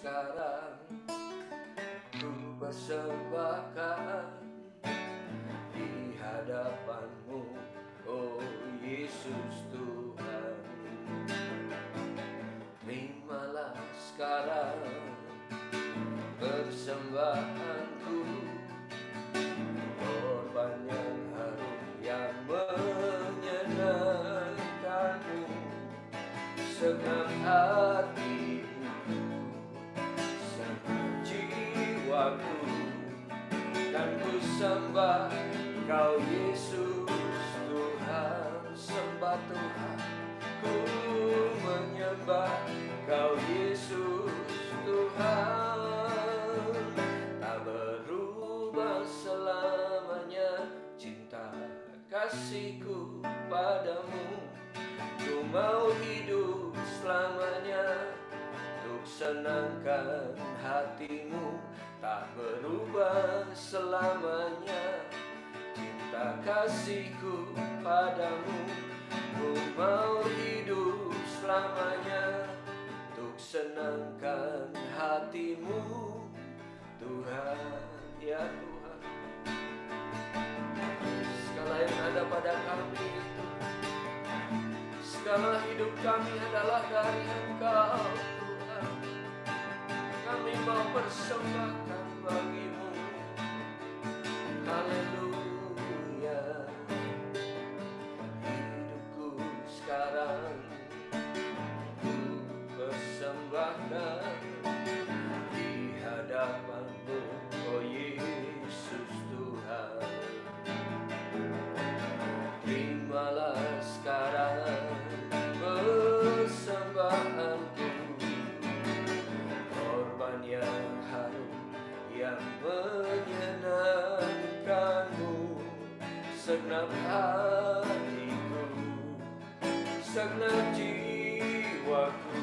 sekarang ku persembahkan di hadapan-Mu, oh Yesus Tuhan. Terimalah sekarang persembahanku, korban yang harum yang menyenangkan-Mu, segenap hatiku, segenap jiwaku, dan ku sembah Kau Yesus Tuhan. Sembah Tuhan, ku menyembah Kau Yesus Tuhan. Tak berubah selamanya cinta kasihku padamu. Ku mau hidup selamanya untuk senangkan hatimu. Tak berubah selamanya cinta kasihku padamu. Ku mau hidup selamanya untuk senangkan hatimu, Tuhan. Ya Tuhan, segala yang ada pada kami itu, segala hidup kami adalah dari Engkau, Tuhan. Kami mau persembahkan bagi-Mu. Haleluya. Hidupku sekarang ku persembahkan di hadapan-Mu, oh Yesus Tuhan. Terimalah sekarang persembahanku, korban yang harum yang menyenangkan-Mu, segenap hatiku, segenap jiwaku,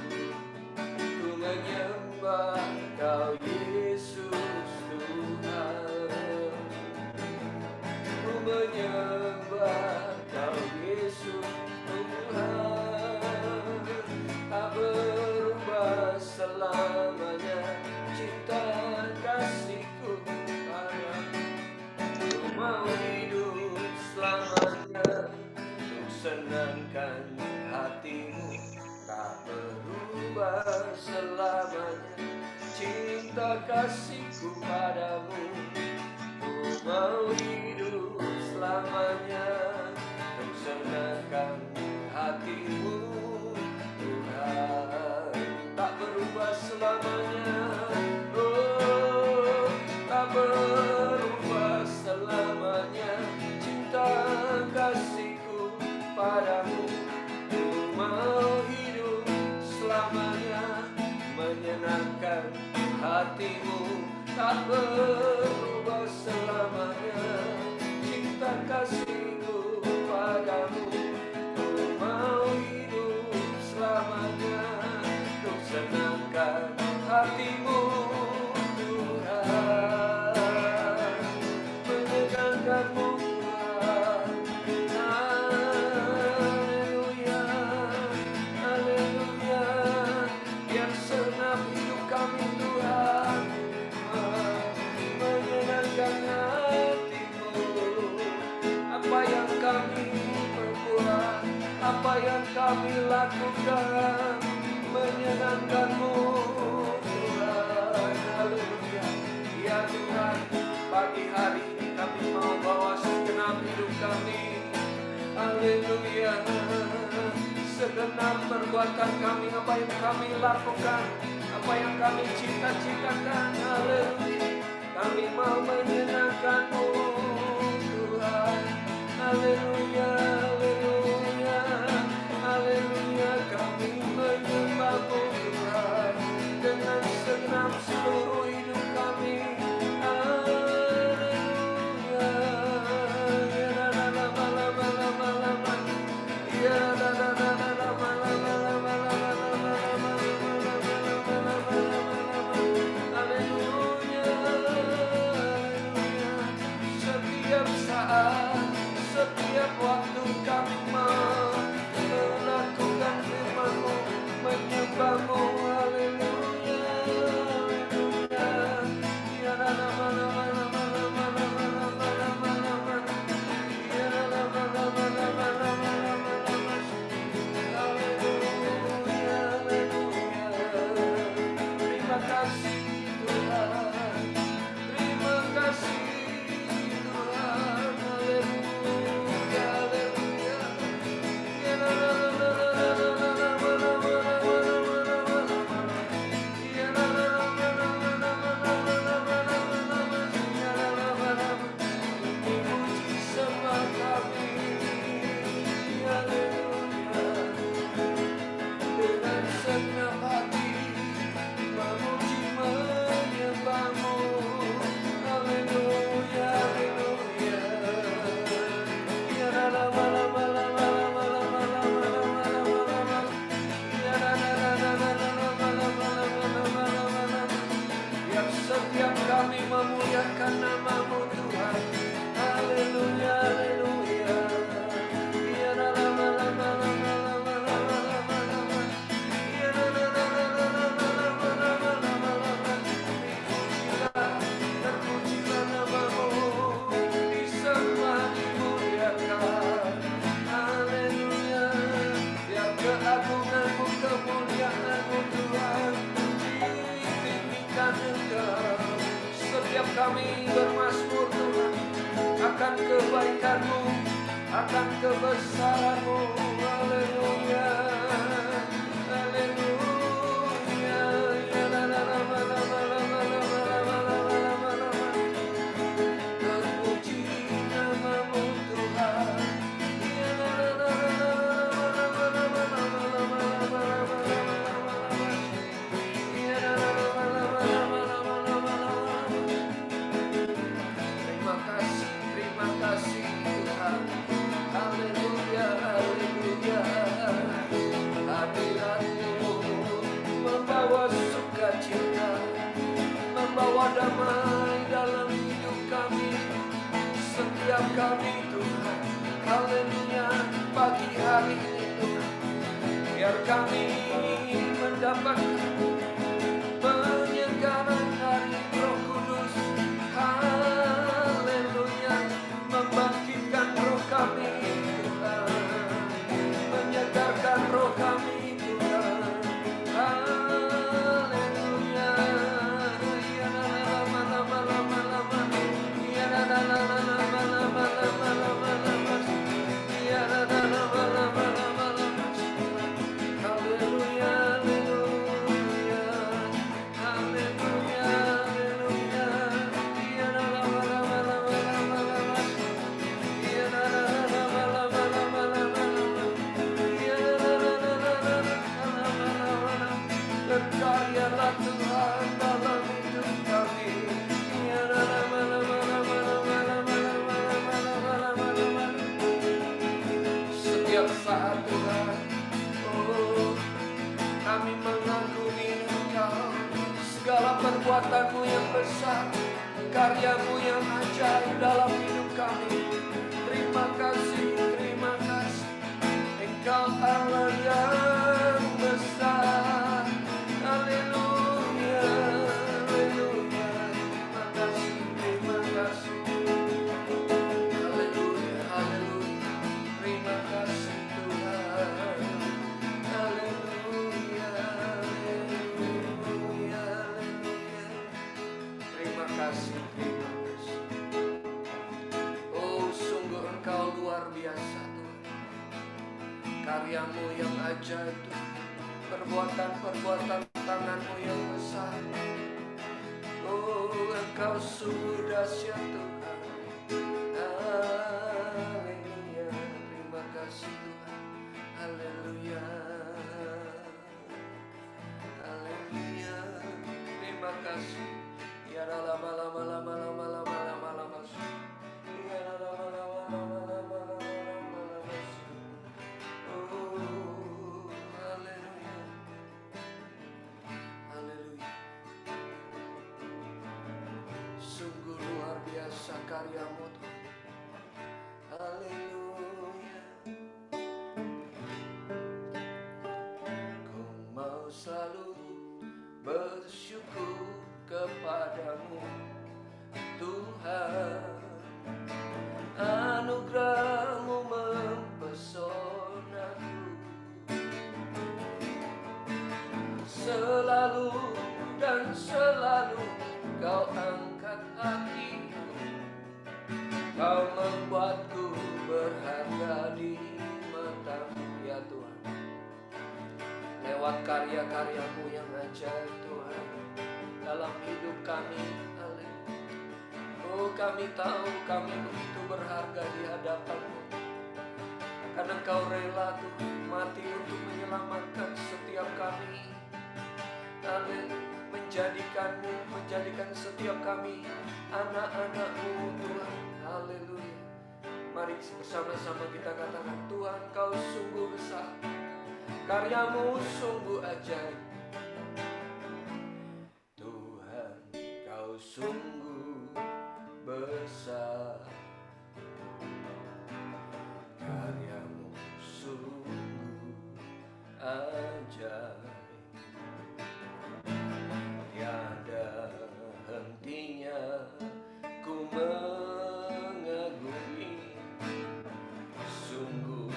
ku menyembah Kau Yesus Tuhan. Ku menyembah Kau Yesus Tuhan. Tak berubah selamanya cinta kasihku padamu. Ku mau hidup selamanya untuk senangkan hatimu. Tak berubah selamanya cinta kasihku padamu. Ku mau hidup selamanya untuk senangkan hatimu, Tuhan. Tak berubah selamanya, oh, tak berubah selamanya cinta kasihku padamu. Ku mau hidup selamanya menyenangkan hatimu. Tak berubah selamanya cinta kasihku padamu. Ku mau hidup selamanya untuk senangkan hatimu, Tuhan. Menyenangkan-Mu, Tuhan. Haleluya, haleluya. Biar senang hidup kami, Tuhan, menyenangkan hati-Mu. Apa yang kami perbuat, apa yang kami lakukan, menyenangkan-Mu, Tuhan. Haleluya. Ya Tuhan, pagi hari ini kami mau bawa segenap hidup kami. Haleluya. Segenap perbuatan kami, apa yang kami lakukan, apa yang kami cita-citakan, haleluya. Kami mau menyenangkan-Mu, Tuhan. Haleluya, haleluya, haleluya. Kami menyembah-Mu, Tuhan, dengan segenap seluruh hidup kami. Haleluya. Ya la la la la la la la la la. Ya la la la la la la la la la la la la la la. Haleluya, haleluya. Setiap saat, setiap kasih Tuhan. Terima kasih Tuhan. Haleluya, haleluya. Ya la la la la la la la la la la la la la. Ya la la la la la la la la la la la. Ya la la la la. Dipuji sama kami. Haleluya. Dengan senang hati memuji menyembahmu. Haleluya, haleluya. Ya la la la la la la la la la la la la la la. Ya la la la la la la la la la la la la. Biar setiap kami memuliakan nama-Mu Tuhan. Haleluya, haleluya. Ya la la la la la la la la la la la la. Ya la la la la la la la la la la la la. Terpujilah, terpujilah nama-Mu, disembah, dimuliakan. Haleluya. Biar keagungan-Mu, kemuliaan-Mu Tuhan ditinggikan Engkau. Setiap kami bermazmur Tuhan akan kebaikan-Mu, akan kebesaran-Mu. Haleluya, haleluya. Ya la la la la la la la la la la la la la. Terpuji nama-Mu Tuhan. Ya la la la la la la la la la la la la. Ya la la la la la la la la la. Terima kasih Tuhan. Haleluya, haleluya. Hadirat-Mu membawa sukacita, membawa damai dalam hidup kami, setiap kami Tuhan. Haleluya, pagi hari ini Tuhan, biar kami mendapatkan penyegaran dari Roh Kudus. Haleluya, membangkitkan roh kami Tuhan, menyegarkan roh kami Tuhan. Haleluya. Ya la la la la la la la la. Ya la la la la la la la la la la la. Ya la la la la la la la la. Haleluya, haleluya. Haleluya, haleluya. Ya la la la la la la la la la. Ya la la la la la la la la la. Ya la la la la la la la. Berkaryalah Tuhan dalam hidup kami. Ya la la la la la la la la la. Setiap saat Tuhan, oh, kami mengagumi Engkau, segala perbuatan-Mu yang besar, karya-Mu yang ajaib dalam hidup kami. Terima kasih, terima kasih. Engkau Allah yang besar. Haleluya, haleluya. Terima kasih, terima kasih. Haleluya, haleluya. Terima kasih Tuhan. Haleluya, haleluya, haleluya. Terima kasih, terima kasih. Oh, sungguh Engkau luar biasa Tuhan. Karya-Mu yang ajaib Tuhan, perbuatan-perbuatan tangan-Mu yang besar. Oh, Engkau sungguh dahsyat Tuhan. Haleluya, terima kasih Tuhan. Haleluya, haleluya, terima kasih. Ya la la la la la la la la la la la. Ya la la la la la la la la la la. Oh, haleluya, haleluya. Sungguh luar biasa karya-Mu Tuhan. Haleluya. Ku mau selalu bersyukur kepadamu Tuhan. Anugerah-Mu mempesonaku, selalu dan Kau membuatku berharga di mata-Mu ya Tuhan. Lewat karya-karya-Mu yang ajaib Tuhan dalam hidup kami. Oh, kami tahu kami begitu berharga di hadapan-Mu, karena Engkau rela Tuhan mati untuk menyelamatkan setiap kami. Menjadikan setiap kami anak-anak-Mu Tuhan. Haleluya. Mari bersama-sama kita katakan, Tuhan Kau sungguh besar, karya-Mu sungguh ajaib. Tuhan Kau sungguh besar, karya-Mu sungguh ajaib. Tiada hentinya ku mengagumi, sungguh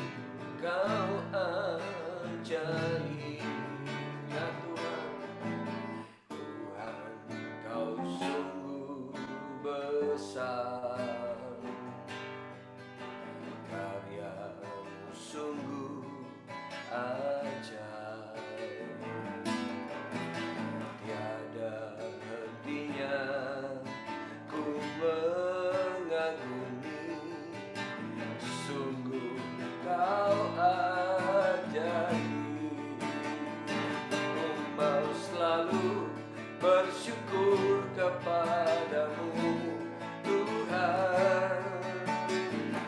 Kau ajaib ya Tuhan. Tuhan Kau sungguh besar, karya-Mu sungguh ajaib. Tiada hentinya ku mengagumi, sungguh Kau ajaib. Ku mau selalu bersyukur kepada-Mu Tuhan.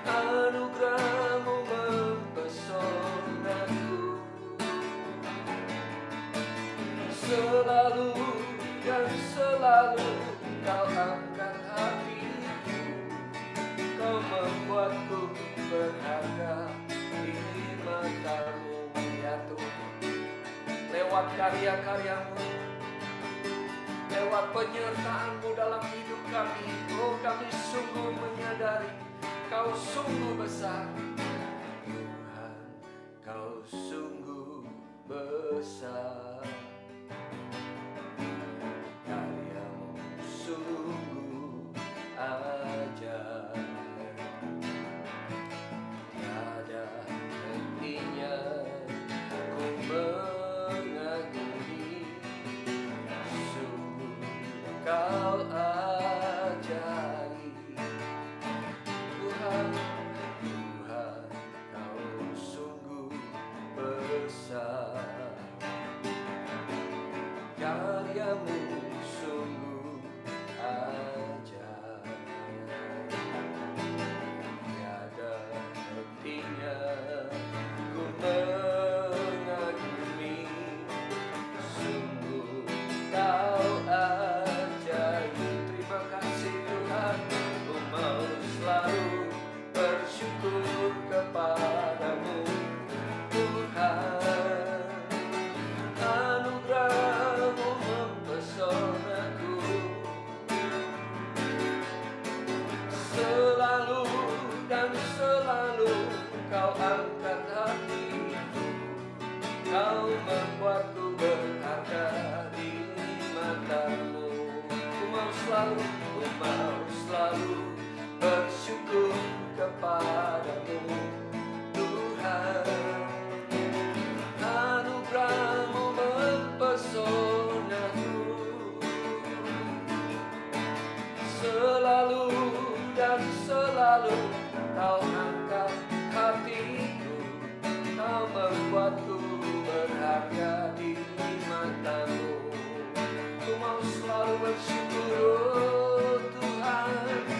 Anugerah-Mu mempesonaku, selalu dan selalu Kau angkat hatiku. Kau membuatku berharga di mata-Mu ya Tuhan. Lewat karya-karya-Mu, lewat penyertaan-Mu dalam hidup kami, oh kami sungguh menyadari Kau sungguh besar. Tuhan Kau sungguh besar, karya-Mu sungguh ajaib. Tiada hentinya ku mengagumi, sungguh Kau ajaib. Tuhan, Tuhan Kau sungguh besar, karya-Mu sungguh ajaib. Tiada hentinya ku mengagumi, sungguh Kau ajaib. Terima kasih Tuhan, ku mau selalu bersyukur kepada-Mu Tuhan. Anugerah-Mu mempesonaku, selalu dan selalu Kau angkat hatiku. Kau membuatku berharga di mata-Mu. Ku mau selalu bersyukur kepada-Mu Tuhan. Anugerah-Mu mempesonaku, selalu dan selalu Kau angkat hatiku. Kau membuatku berharga di mata-Mu. Ku mau selalu bersyukur oh Tuhan. Ku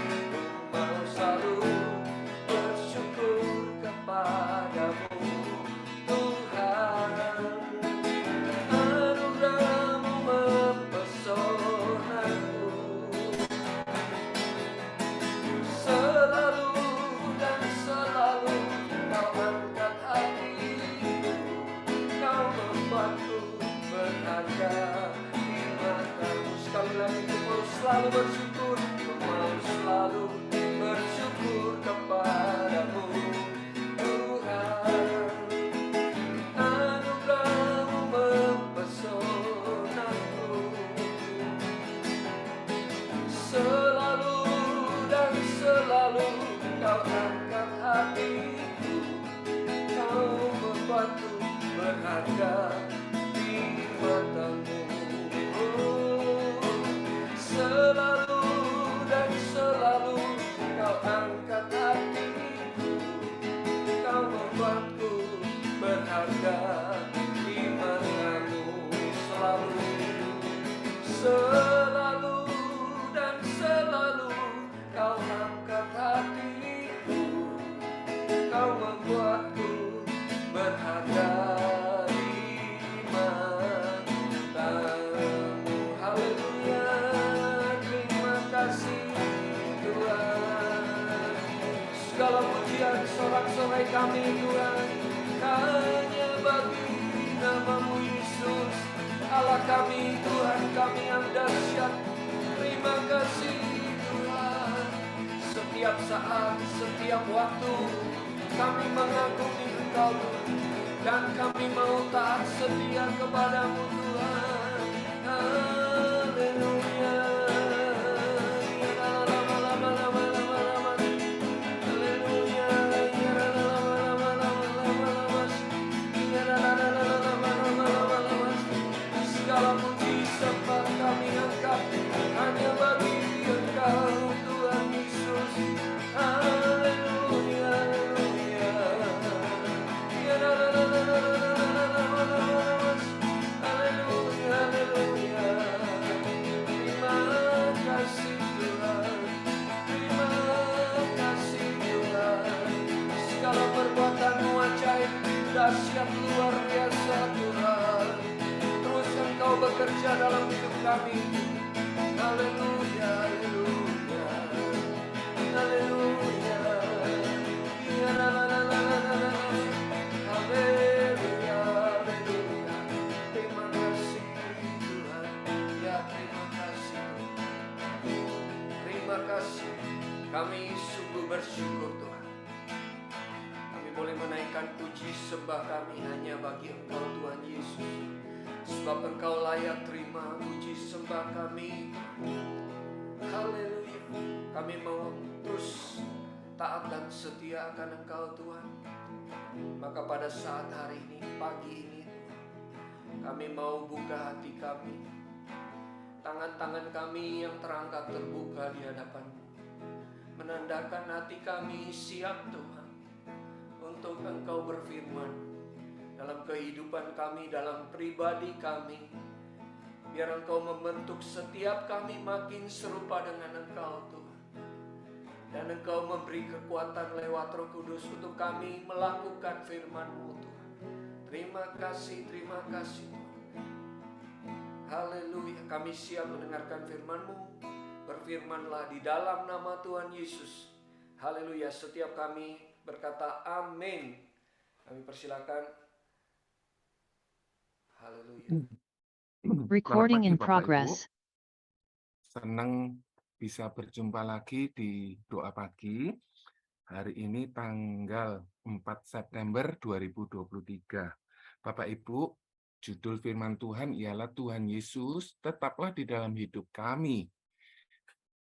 mau selalu bersyukur kepada-Mu Tuhan. Anugerah-Mu mempesonaku, selalu dan selalu Kau angkat hatiku. Kau membuatku berharga di mata-Mu. Sekali lagi ku mau selalu bersyukur, ku mau selalu bersyukur kepada-Mu Tuhan. Anugerah-Mu mempesonaku, selalu dan selalu berharga di matamu. Oh, selalu dan selalu kau angkat hatiku, kau membuatku berharga di matamu. Selalu, selalu dan selalu kau angkat hatiku, kau membuatku berharga di matamu. Haleluya, terima kasih Tuhan. Segala pujian sorak-sorai kami Tuhan hanya bagi nama-Mu Yesus, Allah kami, Tuhan kami yang dahsyat. Terima kasih Tuhan. Setiap saat, setiap waktu kami mengagumi Engkau dan kami mau taat setia kepadamu Tuhan. Haleluya. Segala puji sembah kami angkat hanya bagi Engkau Tuhan Yesus. Haleluya, haleluya. Haleluya, haleluya. Terima kasih Tuhan, terima kasih Tuhan. Segala perbuatan-Mu ajaib, dahsyat, luar biasa Tuhan. Terus Engkau bekerja dalam hidup kami. Haleluya, haleluya. Haleluya. Ya, la, la, la, la, la, la, la. Haleluya, haleluya. Terima kasih Tuhan. Ya, terima kasih. Terima kasih. Kami sungguh bersyukur Tuhan. Kami boleh menaikkan puji sembah kami hanya bagi Engkau Tuhan Yesus. Sebab Engkau layak terima puji sembah kami. Haleluya. Kami mau terus taat dan setia akan Engkau Tuhan. Maka pada saat hari ini, pagi ini, kami mau buka hati kami. Tangan-tangan kami yang terangkat terbuka di hadapan-Mu, menandakan hati kami siap Tuhan untuk Engkau berfirman dalam kehidupan kami, dalam pribadi kami. Biar Engkau membentuk setiap kami makin serupa dengan Engkau Tuhan. Dan Engkau memberi kekuatan lewat Roh Kudus untuk kami melakukan firman-Mu Tuhan. Terima kasih Tuhan. Haleluya, kami siap mendengarkan firman-Mu. Berfirmanlah di dalam nama Tuhan Yesus. Haleluya, setiap kami berkata amin. Kami persilakan. Haleluya. Recording in Bapak Ibu. progress. Senang bisa berjumpa lagi di doa pagi. Hari ini tanggal 4 September 2023. Bapak Ibu, judul firman Tuhan ialah Tuhan Yesus tetaplah di dalam hidup kami.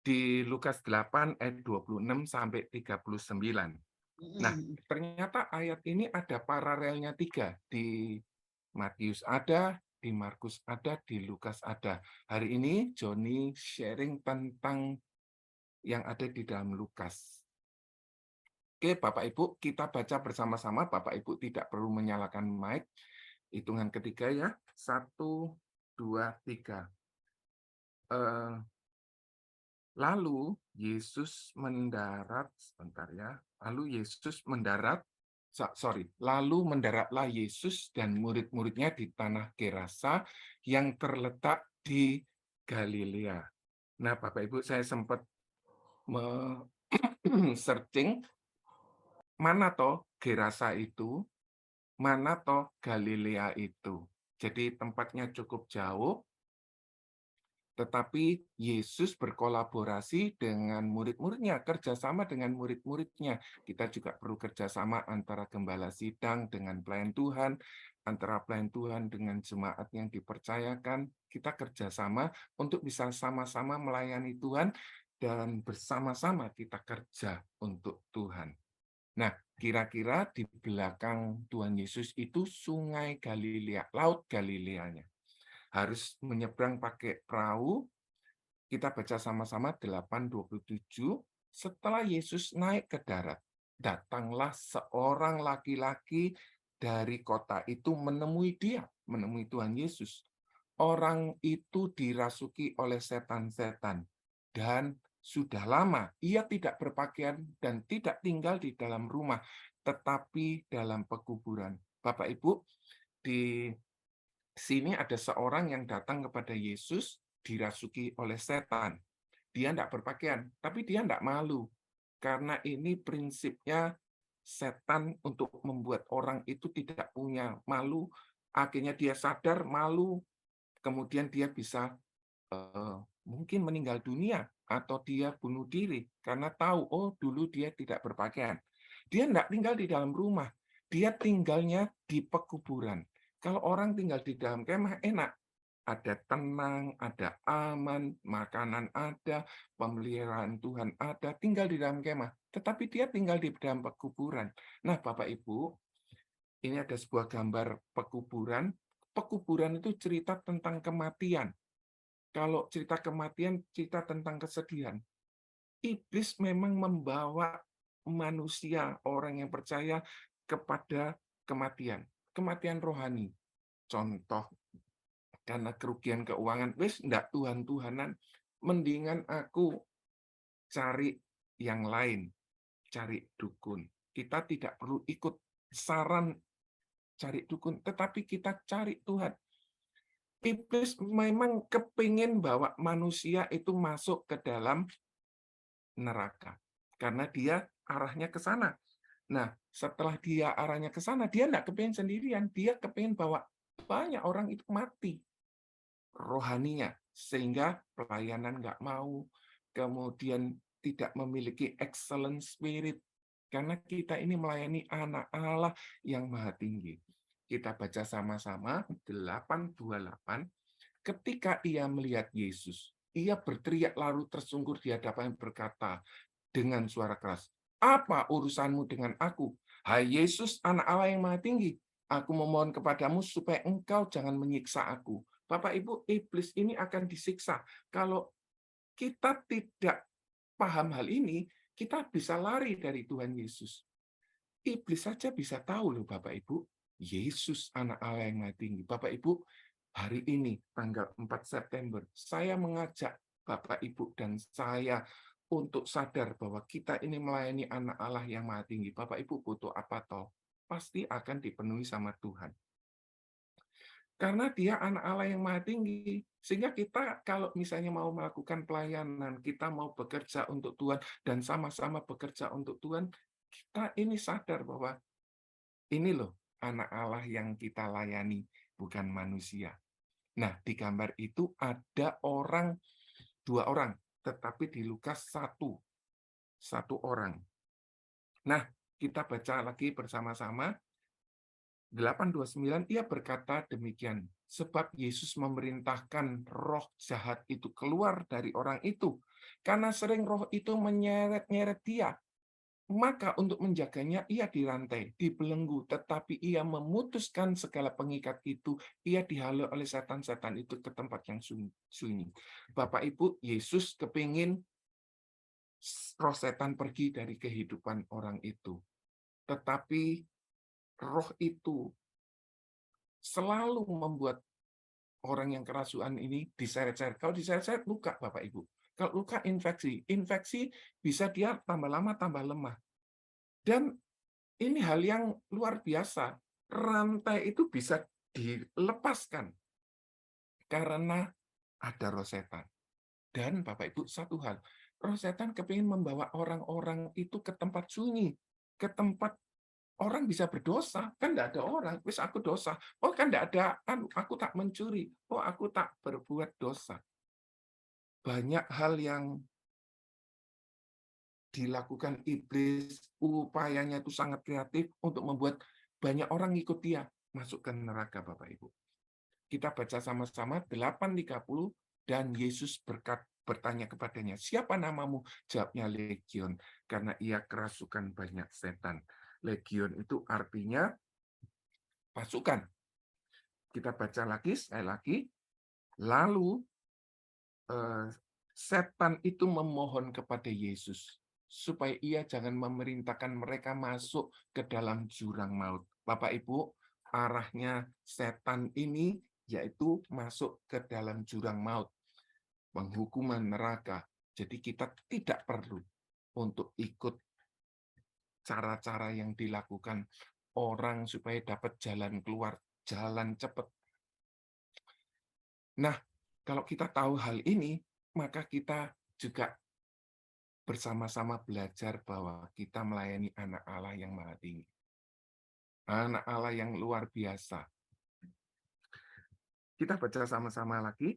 Di Lukas 8 ayat 26 sampai 39. Nah, ternyata ayat ini ada paralelnya 3. Di Matius ada, di Markus ada, di Lukas ada. Hari ini Joni sharing tentang yang ada di dalam Lukas. Oke, Bapak Ibu, kita baca bersama-sama. Bapak Ibu tidak perlu menyalakan mic. Hitungan ketiga ya. 1, 2, 3. Lalu Yesus mendarat, sebentar ya. Lalu mendaratlah Yesus dan murid-muridnya di tanah Gerasa yang terletak di Galilea. Nah, Bapak Ibu, saya sempat searching mana toh Gerasa itu, mana toh Galilea itu. Jadi tempatnya cukup jauh, tetapi Yesus berkolaborasi dengan murid-muridnya, kerjasama dengan murid-muridnya. Kita juga perlu kerjasama antara gembala sidang dengan pelayan Tuhan, antara pelayan Tuhan dengan jemaat yang dipercayakan. Kita kerjasama untuk bisa sama-sama melayani Tuhan dan bersama-sama kita kerja untuk Tuhan. Nah, Kira-kira di belakang Tuhan Yesus itu sungai Galilea, laut Galileanya. Harus menyeberang pakai perahu. Kita baca sama-sama 8:27. Setelah Yesus naik ke darat, datanglah seorang laki-laki dari kota itu menemui dia, menemui Tuhan Yesus. Orang itu dirasuki oleh setan-setan dan sudah lama ia tidak berpakaian dan tidak tinggal di dalam rumah, tetapi dalam pekuburan. Bapak Ibu, di sini ada seorang yang datang kepada Yesus dirasuki oleh setan. Dia tidak berpakaian, tapi dia tidak malu. Karena ini prinsipnya setan untuk membuat orang itu tidak punya malu. Akhirnya dia sadar malu, kemudian dia bisa mungkin meninggal dunia atau dia bunuh diri karena tahu, oh dulu dia tidak berpakaian. Dia tidak tinggal di dalam rumah, dia tinggalnya di pekuburan. Kalau orang tinggal di dalam kemah enak, ada tenang, ada aman, makanan ada, pemeliharaan Tuhan ada, tinggal di dalam kemah. Tetapi dia tinggal di dalam pekuburan. Nah, Bapak Ibu, ini ada sebuah gambar pekuburan. Pekuburan itu cerita tentang kematian. Kalau cerita kematian, cerita tentang kesedihan. Iblis memang membawa manusia, orang yang percaya kepada kematian. Kematian rohani. Contoh, karena kerugian keuangan, wis ndak Tuhan-Tuhanan, mendingan aku cari yang lain, cari dukun. Kita tidak perlu ikut saran cari dukun, tetapi kita cari Tuhan. Iblis memang kepingin bawa manusia itu masuk ke dalam neraka. Karena dia arahnya ke sana. Nah, setelah dia arahnya ke sana, dia tidak kepingin sendirian. Dia kepingin bawa banyak orang itu mati rohaninya. Sehingga pelayanan nggak mau. Kemudian tidak memiliki excellent spirit. Karena kita ini melayani anak Allah yang maha tinggi. Kita baca sama-sama 8:28. Ketika ia melihat Yesus, ia berteriak lalu tersungkur di hadapan berkata dengan suara keras, "Apa urusanmu dengan aku? Hai Yesus, anak Allah yang maha tinggi, aku memohon kepadamu supaya engkau jangan menyiksa aku." Bapak Ibu, iblis ini akan disiksa. Kalau kita tidak paham hal ini, kita bisa lari dari Tuhan Yesus. Iblis saja bisa tahu loh Bapak Ibu, Yesus anak Allah yang maha tinggi. Bapak Ibu, hari ini tanggal 4 September, saya mengajak Bapak Ibu dan saya untuk sadar bahwa kita ini melayani anak Allah yang maha tinggi. Bapak Ibu butuh apa toh? Pasti akan dipenuhi sama Tuhan. Karena dia anak Allah yang maha tinggi. Sehingga kita kalau misalnya mau melakukan pelayanan, kita mau bekerja untuk Tuhan, dan sama-sama bekerja untuk Tuhan, kita ini sadar bahwa ini loh anak Allah yang kita layani, bukan manusia. Nah, di gambar itu ada dua orang, tetapi di Lukas satu orang. Nah, kita baca lagi bersama-sama. 8:29, ia berkata demikian, sebab Yesus memerintahkan roh jahat itu keluar dari orang itu, karena sering roh itu menyeret-nyeret dia. Maka untuk menjaganya ia dirantai, dibelenggu, tetapi ia memutuskan segala pengikat itu, ia dihalau oleh setan-setan itu ke tempat yang sunyi. Bapak Ibu, Yesus kepingin roh setan pergi dari kehidupan orang itu. Tetapi roh itu selalu membuat orang yang kerasukan ini diseret-seret. Kalau diseret-seret, luka Bapak Ibu. Kalau luka, infeksi. Infeksi bisa dia tambah lama, tambah lemah. Dan ini hal yang luar biasa. Rantai itu bisa dilepaskan karena ada roh setan. Dan Bapak Ibu, satu hal, roh setan kepingin membawa orang-orang itu ke tempat sunyi, ke tempat orang bisa berdosa. Kan tidak ada orang, wis aku dosa. Oh kan tidak ada, aku tak mencuri. Oh aku tak berbuat dosa. Banyak hal yang dilakukan iblis, upayanya itu sangat kreatif untuk membuat banyak orang ikut dia masuk ke neraka, Bapak Ibu. Kita baca sama-sama 8:30, dan Yesus bertanya kepadanya, siapa namamu? Jawabnya Legion, karena ia kerasukan banyak setan. Legion itu artinya pasukan. Kita baca lagi, sekali lagi. Lalu setan itu memohon kepada Yesus supaya ia jangan memerintahkan mereka masuk ke dalam jurang maut. Bapak Ibu, arahnya setan ini yaitu masuk ke dalam jurang maut, penghukuman neraka. Jadi kita tidak perlu untuk ikut cara-cara yang dilakukan orang supaya dapat jalan keluar, jalan cepat. Nah, kalau kita tahu hal ini, maka kita juga bersama-sama belajar bahwa kita melayani anak Allah yang maha tinggi. Anak Allah yang luar biasa. Kita baca sama-sama lagi.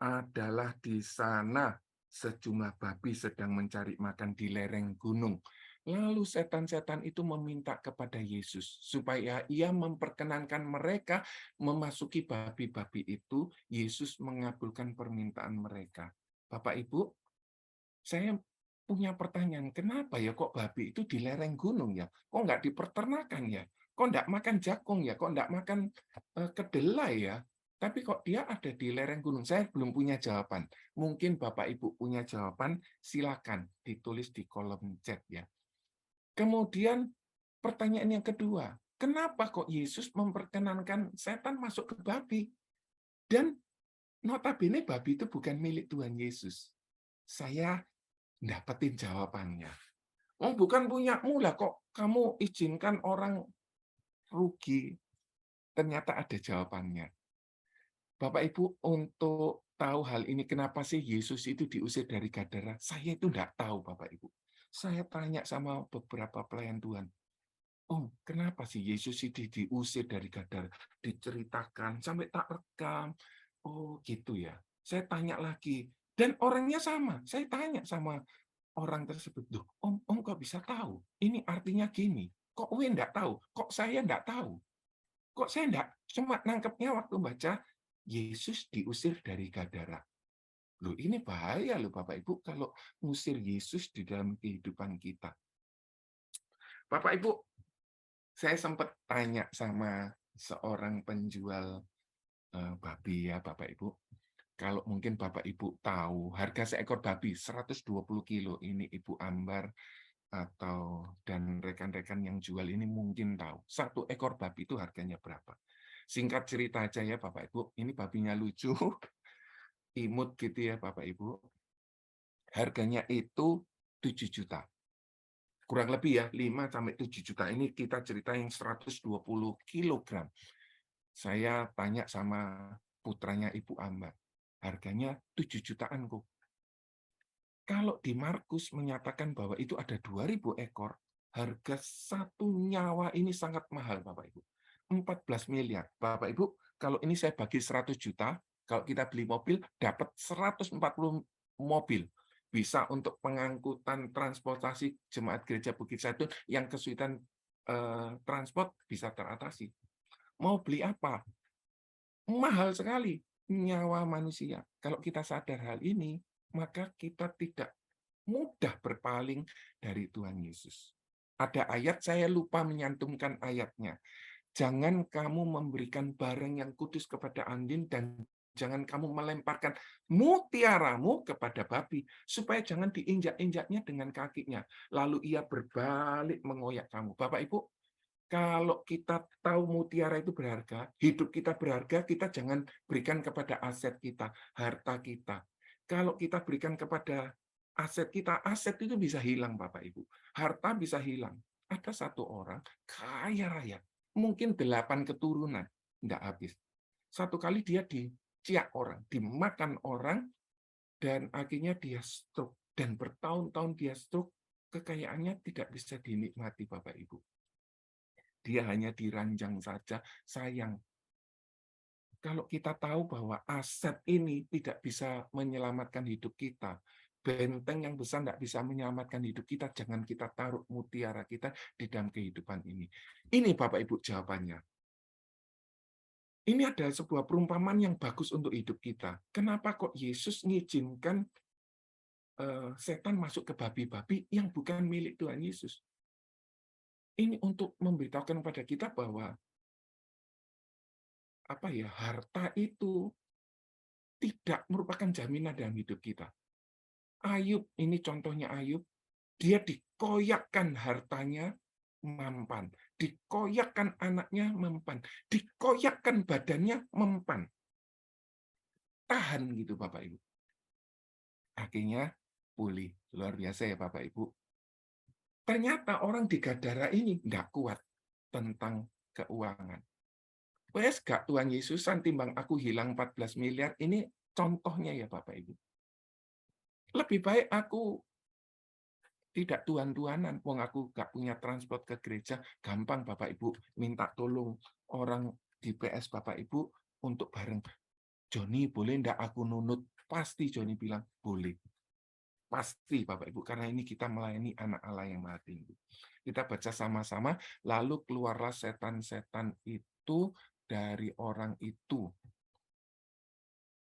Adalah di sana sejumlah babi sedang mencari makan di lereng gunung. Lalu setan-setan itu meminta kepada Yesus supaya ia memperkenankan mereka memasuki babi-babi itu. Yesus mengabulkan permintaan mereka. Bapak Ibu, saya punya pertanyaan, kenapa ya kok babi itu di lereng gunung ya? Kok nggak di peternakan ya? Kok nggak makan jagung ya? Kok nggak makan kedelai ya? Tapi kok dia ada di lereng gunung? Saya belum punya jawaban. Mungkin Bapak Ibu punya jawaban, silakan ditulis di kolom chat ya. Kemudian pertanyaan yang kedua, kenapa kok Yesus memperkenankan setan masuk ke babi? Dan notabene babi itu bukan milik Tuhan Yesus. Saya dapetin jawabannya. Oh, bukan punyamu lah kok kamu izinkan orang rugi. Ternyata ada jawabannya. Bapak Ibu, untuk tahu hal ini, kenapa sih Yesus itu diusir dari Gadara? Saya itu enggak tahu, Bapak Ibu. Saya tanya sama beberapa pelayan Tuhan. Oh, kenapa sih Yesus itu diusir dari Gadara? Diceritakan sampai tak rekam. Oh, gitu ya. Saya tanya lagi. Dan orangnya sama. Saya tanya sama orang tersebut, "Duh, Om kok bisa tahu? Ini artinya gini. Kok Uwe enggak tahu? Kok saya enggak tahu? Kok saya enggak?" Cuma nangkepnya waktu baca, Yesus diusir dari Gadara. Loh, ini bahaya loh Bapak Ibu kalau ngusir Yesus di dalam kehidupan kita. Bapak Ibu, saya sempat tanya sama seorang penjual babi ya Bapak Ibu. Kalau mungkin Bapak Ibu tahu, harga seekor babi 120 kilo. Ini Ibu Ambar dan rekan-rekan yang jual ini mungkin tahu. Satu ekor babi itu harganya berapa. Singkat cerita aja ya Bapak Ibu, ini babinya lucu, imut gitu ya Bapak Ibu. Harganya itu 7 juta. Kurang lebih ya, 5-7 juta. Ini kita cerita yang 120 kilogram. Saya tanya sama putranya Ibu Ambar, harganya 7 jutaan kok. Kalau di Markus menyatakan bahwa itu ada 2.000 ekor, harga satu nyawa ini sangat mahal, Bapak Ibu. 14 miliar. Bapak Ibu, kalau ini saya bagi 100 juta, kalau kita beli mobil, dapat 140 mobil. Bisa untuk pengangkutan transportasi jemaat gereja Bukit Zaitun yang kesulitan transport bisa teratasi. Mau beli apa? Mahal sekali nyawa manusia. Kalau kita sadar hal ini, maka kita tidak mudah berpaling dari Tuhan Yesus. Ada ayat, saya lupa menyantumkan ayatnya. Jangan kamu memberikan barang yang kudus kepada anjing dan jangan kamu melemparkan mutiaramu kepada babi, supaya jangan diinjak-injaknya dengan kakinya. Lalu ia berbalik mengoyak kamu. Bapak Ibu, kalau kita tahu mutiara itu berharga, hidup kita berharga, kita jangan berikan kepada aset kita, harta kita. Kalau kita berikan kepada aset itu bisa hilang, Bapak Ibu. Harta bisa hilang. Ada satu orang kaya raya, mungkin 8 keturunan, enggak habis. Satu kali dia diciak orang, dimakan orang, dan akhirnya dia stroke. Dan bertahun-tahun dia stroke, kekayaannya tidak bisa dinikmati, Bapak Ibu. Dia hanya diranjang saja, sayang. Kalau kita tahu bahwa aset ini tidak bisa menyelamatkan hidup kita, benteng yang besar tidak bisa menyelamatkan hidup kita, jangan kita taruh mutiara kita di dalam kehidupan ini. Ini Bapak Ibu jawabannya. Ini adalah sebuah perumpamaan yang bagus untuk hidup kita. Kenapa kok Yesus mengizinkan setan masuk ke babi-babi yang bukan milik Tuhan Yesus? Ini untuk memberitahukan kepada kita bahwa harta itu tidak merupakan jaminan dalam hidup kita. Ayub, ini contohnya Ayub, dia dikoyakkan hartanya mempan, dikoyakkan anaknya mempan, dikoyakkan badannya mempan. Tahan gitu Bapak Ibu. Akhirnya pulih. Luar biasa ya Bapak Ibu. Ternyata orang di Gadara ini nggak kuat tentang keuangan. Wes gak Tuhan Yesusan timbang aku hilang 14 miliar, ini contohnya ya Bapak Ibu. Lebih baik aku tidak tuan-tuanan, wong aku gak punya transport ke gereja, gampang Bapak Ibu minta tolong orang di PS Bapak Ibu untuk bareng. Joni boleh ndak aku nunut? Pasti Joni bilang boleh. Pasti Bapak Ibu, karena ini kita melayani anak Allah yang Maha Tinggi. Kita baca sama-sama, lalu keluarlah setan-setan itu dari orang itu.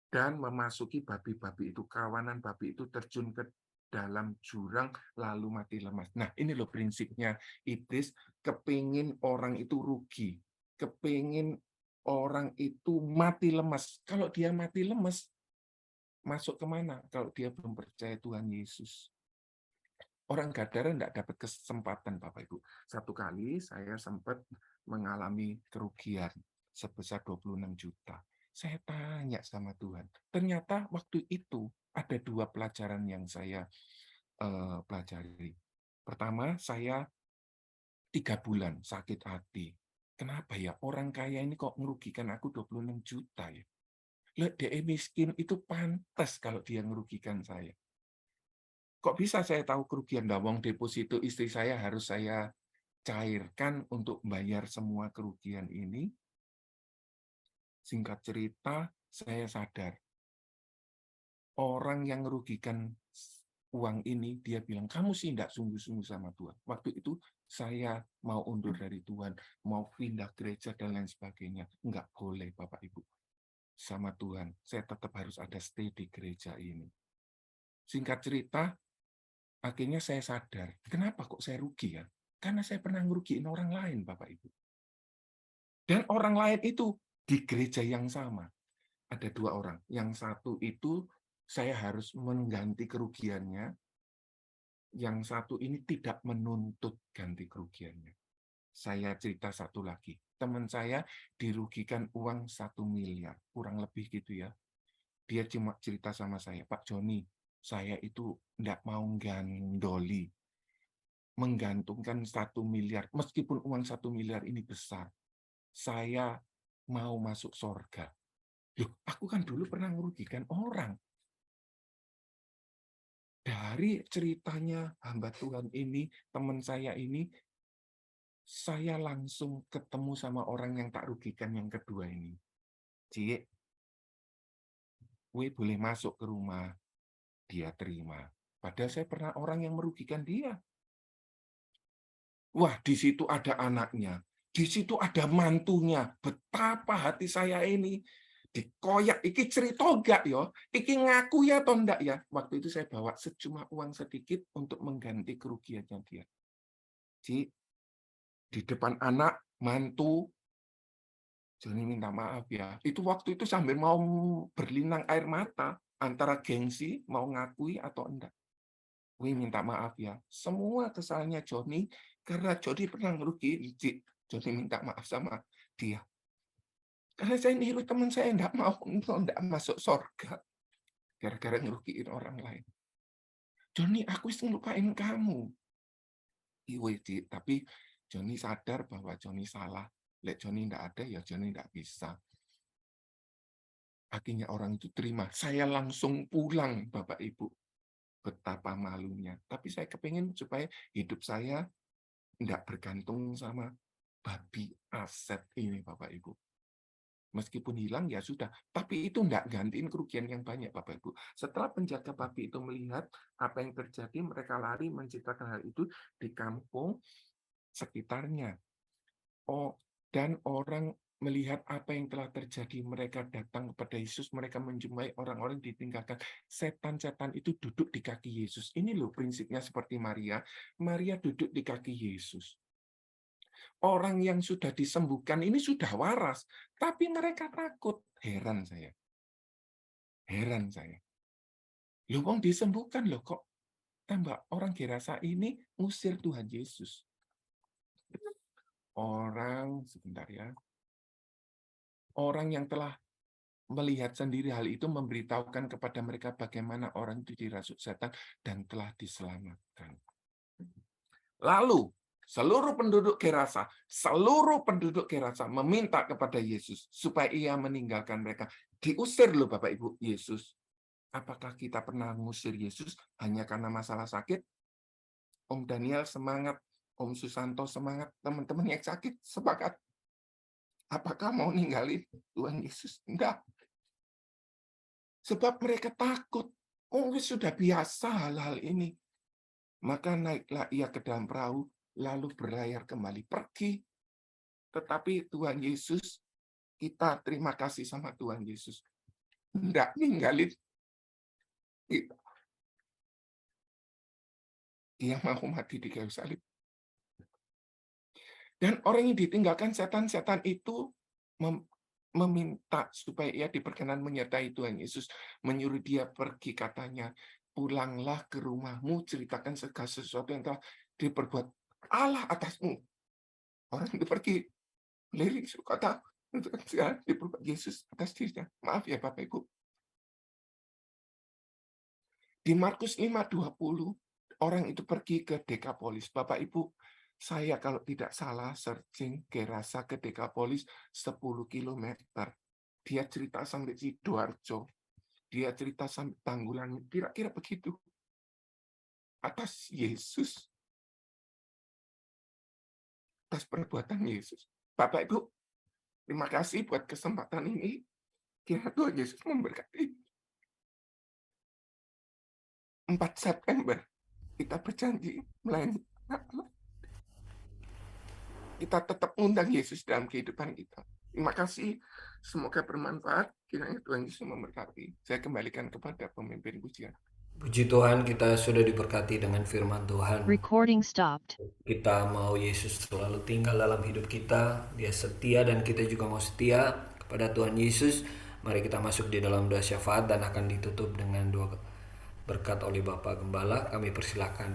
Dan memasuki babi-babi itu, kawanan babi itu terjun ke dalam jurang, lalu mati lemas. Nah, ini loh prinsipnya iblis, kepingin orang itu rugi. Kepingin orang itu mati lemas. Kalau dia mati lemas, masuk kemana kalau dia belum percaya Tuhan Yesus? Orang Gadara tidak dapat kesempatan, Bapak Ibu. Satu kali saya sempat mengalami kerugian sebesar 26 juta. Saya tanya sama Tuhan. Ternyata waktu itu ada 2 pelajaran yang saya pelajari. Pertama, saya 3 bulan sakit hati. Kenapa ya orang kaya ini kok merugikan aku 26 juta ya? Lah, dia miskin itu pantas kalau dia merugikan saya. Kok bisa saya tahu kerugian dawang deposito istri saya harus saya cairkan untuk bayar semua kerugian ini? Singkat cerita, saya sadar orang yang merugikan uang ini, dia bilang, kamu sih tidak sungguh-sungguh sama Tuhan. Waktu itu saya mau undur dari Tuhan, mau pindah gereja dan lain sebagainya. Enggak boleh Bapak Ibu. Sama Tuhan, saya tetap harus ada stay di gereja ini. Singkat cerita, akhirnya saya sadar, kenapa kok saya rugi ya? Karena saya pernah ngerugiin orang lain, Bapak Ibu. Dan orang lain itu di gereja yang sama. Ada 2 orang. Yang satu itu saya harus mengganti kerugiannya. Yang satu ini tidak menuntut ganti kerugiannya. Saya cerita satu lagi. Teman saya dirugikan uang 1 miliar. Kurang lebih gitu ya. Dia cuma cerita sama saya, Pak Joni, saya itu tidak mau gandoli, menggantungkan 1 miliar, meskipun uang 1 miliar ini besar, saya mau masuk surga. Loh, aku kan dulu pernah merugikan orang. Dari ceritanya hamba Tuhan ini, teman saya ini, saya langsung ketemu sama orang yang tak rugikan yang kedua ini. Cik, gue boleh masuk ke rumah, dia terima. Padahal saya pernah orang yang merugikan dia. Wah, di situ ada anaknya, di situ ada mantunya. Betapa hati saya ini dikoyak. Iki cerita enggak ya? Iki ngaku ya atau enggak ya? Waktu itu saya bawa secuma uang sedikit untuk mengganti kerugiannya dia. Ci, di depan anak, mantu, Joni minta maaf ya. Itu waktu itu sambil mau berlinang air mata antara gengsi mau ngakui atau enggak. Gue minta maaf ya. Semua kesalahannya Joni karena Joni pernah ngerugiin Ci. Joni minta maaf sama dia. Karena saya niru teman saya enggak masuk surga gara-gara ngerugiin orang lain. Joni, aku ngelupain kamu. Iwe, Ci, tapi Joni sadar bahwa Joni salah. Lek Joni enggak ada ya Joni enggak bisa. Akhirnya orang itu terima. Saya langsung pulang, Bapak Ibu. Betapa malunya. Tapi saya kepingin supaya hidup saya enggak bergantung sama babi aset ini, Bapak Ibu. Meskipun hilang, ya sudah. Tapi itu enggak gantiin kerugian yang banyak, Bapak Ibu. Setelah penjaga babi itu melihat apa yang terjadi, mereka lari menceritakan hal itu di kampung sekitarnya. Oh, dan orang melihat apa yang telah terjadi, mereka datang kepada Yesus, mereka menjumpai orang-orang ditinggalkan. Setan-setan itu duduk di kaki Yesus. Ini loh prinsipnya seperti Maria. Maria duduk di kaki Yesus. Orang yang sudah disembuhkan ini sudah waras, tapi mereka takut. Heran saya. Heran saya. Loh, wong disembuhkan loh, kok tambah orang Gerasa ini ngusir Tuhan Yesus. Sebentar ya. Orang yang telah melihat sendiri hal itu memberitahukan kepada mereka bagaimana orang itu dirasuk setan dan telah diselamatkan. Lalu seluruh penduduk Gerasa meminta kepada Yesus supaya ia meninggalkan mereka. Diusir loh Bapak Ibu Yesus. Apakah kita pernah mengusir Yesus hanya karena masalah sakit? Om Daniel semangat, Om Susanto semangat, teman-teman yang sakit sepakat. Apakah mau ninggalin Tuhan Yesus? Enggak. Sebab mereka takut. Oh, sudah biasa hal-hal ini. Maka naiklah ia ke dalam perahu, lalu berlayar kembali pergi. Tetapi Tuhan Yesus, kita terima kasih sama Tuhan Yesus. Enggak ninggalin kita. Dia mau mati di kayu salib. Dan orang yang ditinggalkan setan-setan itu meminta supaya ia diperkenan menyertai Tuhan Yesus. Menyuruh dia pergi, katanya, pulanglah ke rumahmu, ceritakan segala sesuatu yang telah diperbuat Allah atasmu. Orang itu pergi, lirik kata, diperbuat Yesus atas dirinya. Maaf ya Bapak Ibu. Di Markus 5:20, orang itu pergi ke Dekapolis. Bapak Ibu, saya kalau tidak salah searching Gerasa ke Dekapolis 10 km. Dia cerita sampai Sidoarjo. Dia cerita sampai Tanggulan. Kira-kira begitu. Atas Yesus. Atas perbuatan Yesus. Bapak Ibu, terima kasih buat kesempatan ini. Kiranya Tuhan Yesus memberkati. 4 September kita berjanji melayani Allah. Kita tetap undang Yesus dalam kehidupan kita. Terima kasih. Semoga bermanfaat. Kiranya Tuhan Yesus memberkati. Saya kembalikan kepada pemimpin pujian. Puji Tuhan, kita sudah diberkati dengan firman Tuhan. Recording stopped. Kita mau Yesus selalu tinggal dalam hidup kita. Dia setia dan kita juga mau setia kepada Tuhan Yesus. Mari kita masuk di dalam doa syafaat dan akan ditutup dengan doa berkat oleh Bapak Gembala. Kami persilakan.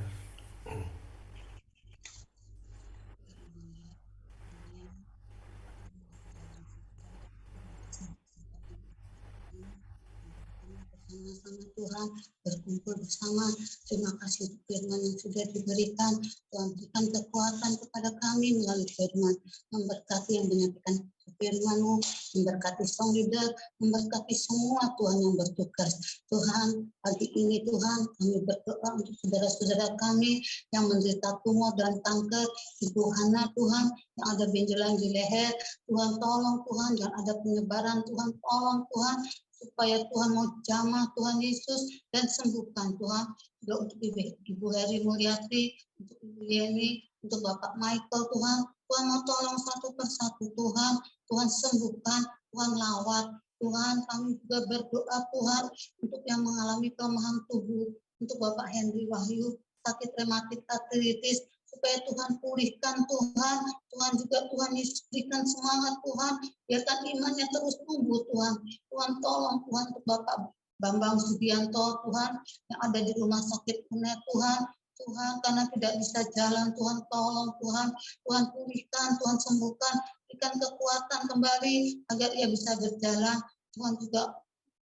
Bersama-sama Tuhan, berkumpul bersama. Terima kasih untuk firman yang sudah diberikan. Tuhan berikan kekuatan kepada kami melalui firman, memberkati yang menyampaikan firman-Mu, memberkati song leader, memberkati semua Tuhan yang bertugas. Tuhan, pagi ini Tuhan, kami berdoa untuk saudara-saudara kami yang menderita tumor dan kanker, Ibu Hana Tuhan, yang ada benjolan di leher. Tuhan tolong Tuhan, jangan ada penyebaran Tuhan, tolong Tuhan, supaya Tuhan mau jamah Tuhan Yesus dan sembuhkan Tuhan. Juga untuk Ibu Heri Mulyati, untuk Ibu Yeni, untuk Bapak Michael Tuhan. Tuhan mau tolong satu persatu Tuhan. Tuhan sembuhkan, Tuhan lawat. Tuhan, kami juga berdoa Tuhan untuk yang mengalami kelemahan tubuh. Untuk Bapak Henry Wahyu, sakit rematik artritis, supaya Tuhan pulihkan Tuhan. Tuhan juga Tuhan Yesus berikan semangat Tuhan. Biarkan imannya terus tumbuh Tuhan. Tuhan tolong Tuhan untuk Bapak Bambang Subianto Tuhan yang ada di rumah sakit UNER Tuhan. Tuhan karena tidak bisa jalan Tuhan tolong Tuhan. Tuhan pulihkan, Tuhan sembuhkan. Berikan kekuatan kembali agar ia bisa berjalan. Tuhan juga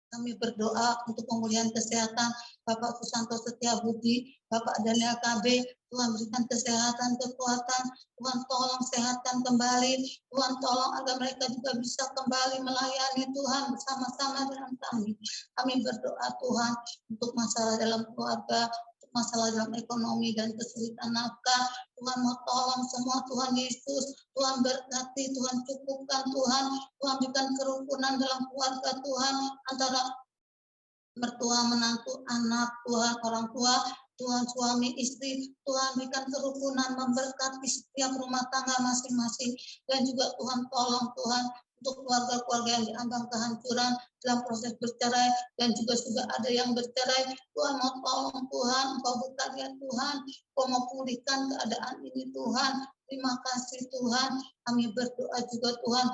kami berdoa untuk pemulihan kesehatan Bapak Susanto Setiabudi, Bapak Daniel KB. Tuhan berikan kesehatan, kekuatan. Tuhan tolong sehatkan kembali. Tuhan tolong agar mereka juga bisa kembali melayani Tuhan bersama-sama dengan kami. Kami berdoa Tuhan untuk masalah dalam keluarga, untuk masalah dalam ekonomi dan kesulitan nafkah. Tuhan mau tolong semua Tuhan Yesus. Tuhan berkati, Tuhan cukupkan Tuhan. Tuhan berikan kerukunan dalam keluarga Tuhan antara mertua, menantu, anak, Tuhan, orang tua, Tuhan, suami, istri. Tuhan berikan kerukunan, memberkati setiap rumah tangga masing-masing. Dan juga Tuhan tolong Tuhan untuk keluarga-keluarga yang diambang kehancuran dalam proses bercerai dan juga sudah ada yang bercerai. Tuhan mau tolong Tuhan, Engkau berkarya Tuhan, Engkau mau pulihkan keadaan ini Tuhan. Terima kasih Tuhan. Kami berdoa juga Tuhan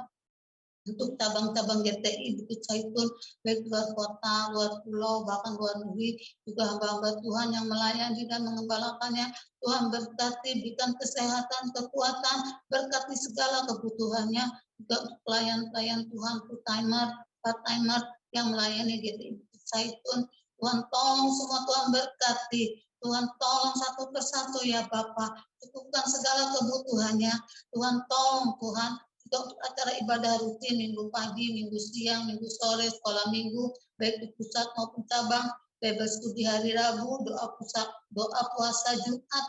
untuk cabang-cabang GTI Bukit Zaitun, baik luar kota, luar pulau, bahkan luar negeri, juga hamba-hamba Tuhan yang melayani dan mengembalakannya. Tuhan berkati, berikan kesehatan, kekuatan, berkati segala kebutuhannya, juga untuk pelayan-pelayan Tuhan, full-timer, part-timer yang melayani GTI Bukit Zaitun. Tuhan tolong semua, Tuhan berkati. Tuhan tolong satu persatu ya Bapak, cukupkan segala kebutuhannya. Tuhan tolong Tuhan, juga untuk acara ibadah rutin minggu pagi, minggu siang, minggu sore, sekolah minggu, baik di pusat maupun cabang, Bible studi hari Rabu, doa puasa Jumat,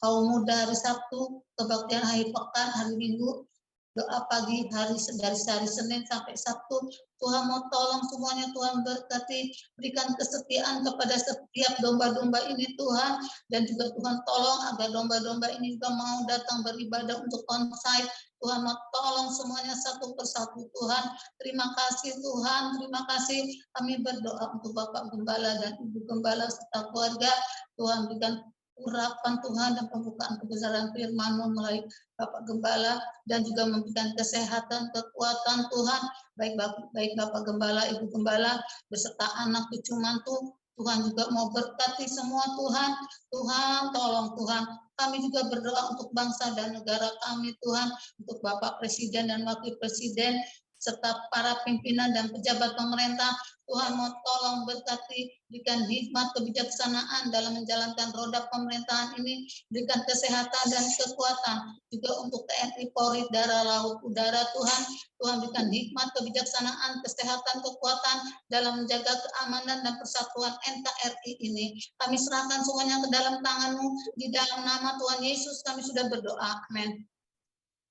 kaum muda hari Sabtu, kebaktian akhir pekan hari Minggu, doa pagi dari hari Senin sampai Sabtu. Tuhan mau tolong semuanya, Tuhan berkati, berikan kesetiaan kepada setiap domba-domba ini Tuhan, dan juga Tuhan tolong agar domba-domba ini juga mau datang beribadah untuk onsite. Tuhan mau tolong semuanya satu persatu Tuhan. Terima kasih Tuhan, terima kasih. Kami berdoa untuk Bapak Gembala dan Ibu Gembala serta keluarga. Tuhan berikan urapan Tuhan dan pembukaan kebesaran firman-Mu melalui Bapak Gembala dan juga memberikan kesehatan, kekuatan Tuhan, baik Bapak Gembala, Ibu Gembala, beserta anak cucu mantu. Tuhan juga mau berkati semua Tuhan. Tuhan tolong Tuhan. Kami juga berdoa untuk bangsa dan negara kami Tuhan, untuk Bapak Presiden dan Wakil Presiden, serta para pimpinan dan pejabat pemerintah. Tuhan mau tolong berkati, berikan hikmat kebijaksanaan dalam menjalankan roda pemerintahan ini, berikan kesehatan dan kekuatan juga untuk TNI, Polri, Darat, Laut, Udara Tuhan. Tuhan berikan hikmat kebijaksanaan, kesehatan, kekuatan dalam menjaga keamanan dan persatuan NKRI ini. Kami serahkan semuanya ke dalam tangan-Mu, di dalam nama Tuhan Yesus kami sudah berdoa. Amin.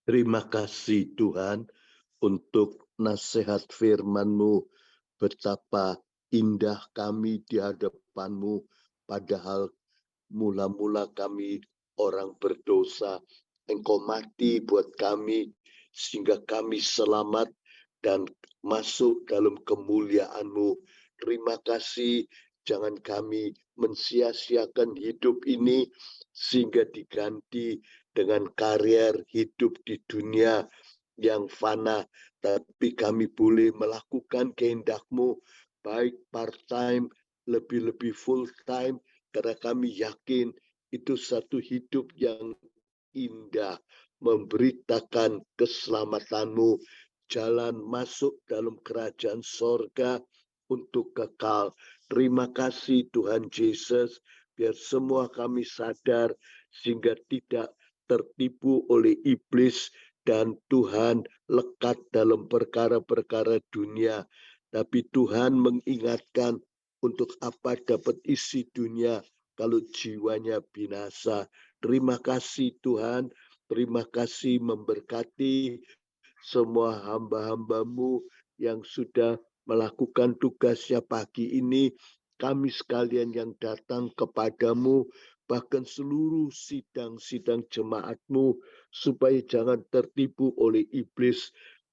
Terima kasih Tuhan untuk nasihat firman-Mu. Betapa indah kami di hadapan-Mu, padahal mula-mula kami orang berdosa. Engkau mati buat kami, sehingga kami selamat dan masuk dalam kemuliaan-Mu. Terima kasih, jangan kami mensia-siakan hidup ini, sehingga diganti dengan karier hidup di dunia yang fana, tapi kami boleh melakukan kehendak-Mu, baik part-time, lebih-lebih full-time, karena kami yakin itu satu hidup yang indah, memberitakan keselamatan-Mu, jalan masuk dalam kerajaan sorga untuk kekal. Terima kasih Tuhan Yesus, biar semua kami sadar, sehingga tidak tertipu oleh iblis, dan Tuhan lekat dalam perkara-perkara dunia. Tapi Tuhan mengingatkan, untuk apa dapat isi dunia kalau jiwanya binasa. Terima kasih Tuhan, terima kasih memberkati semua hamba-hamba-Mu yang sudah melakukan tugasnya pagi ini. Kami sekalian yang datang kepadamu, bahkan seluruh sidang-sidang jemaat-Mu, supaya jangan tertipu oleh iblis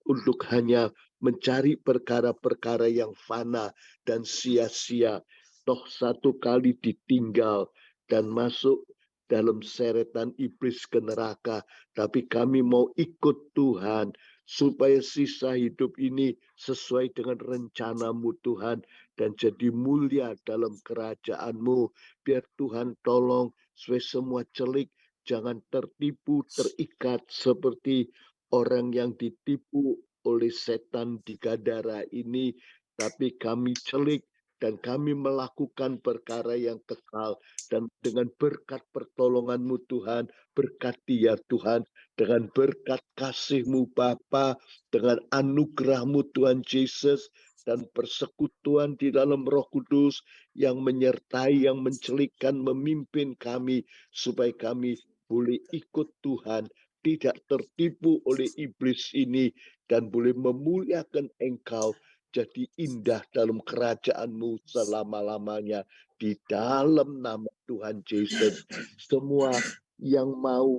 untuk hanya mencari perkara-perkara yang fana dan sia-sia. Toh satu kali ditinggal dan masuk dalam seretan iblis ke neraka. Tapi kami mau ikut Tuhan, supaya sisa hidup ini sesuai dengan rencana-Mu Tuhan, dan jadi mulia dalam kerajaan-Mu. Biar Tuhan tolong supaya semua celik, jangan tertipu, terikat seperti orang yang ditipu oleh setan di Gadara ini, tapi kami celik dan kami melakukan perkara yang kekal. Dan dengan berkat pertolongan-Mu Tuhan, berkati ya Tuhan, dengan berkat kasih-Mu Bapa, dengan anugerah-Mu Tuhan Yesus, dan persekutuan di dalam Roh Kudus yang menyertai, yang mencelikkan, memimpin kami, supaya kami boleh ikut Tuhan, tidak tertipu oleh iblis ini, dan boleh memuliakan Engkau, jadi indah dalam kerajaan-Mu selama-lamanya. Di dalam nama Tuhan Yesus, semua yang mau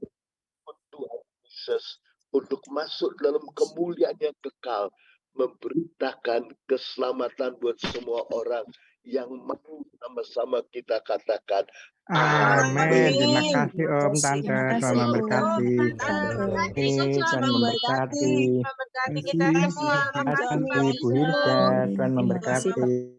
Tuhan Yesus untuk masuk dalam kemuliaan yang kekal, memberitakan keselamatan buat semua orang yang mau sama-sama kita katakan Amin. Terima amin. kasih Om, Tante. Terima kasih, Tuhan Om. memberkati. Tante. Tuhan memberkati. Memberkati kita semua. Terima Makasih kasih Pak Bu Ibu. Hilda. Tuhan Terima kasih, Pak. memberkati.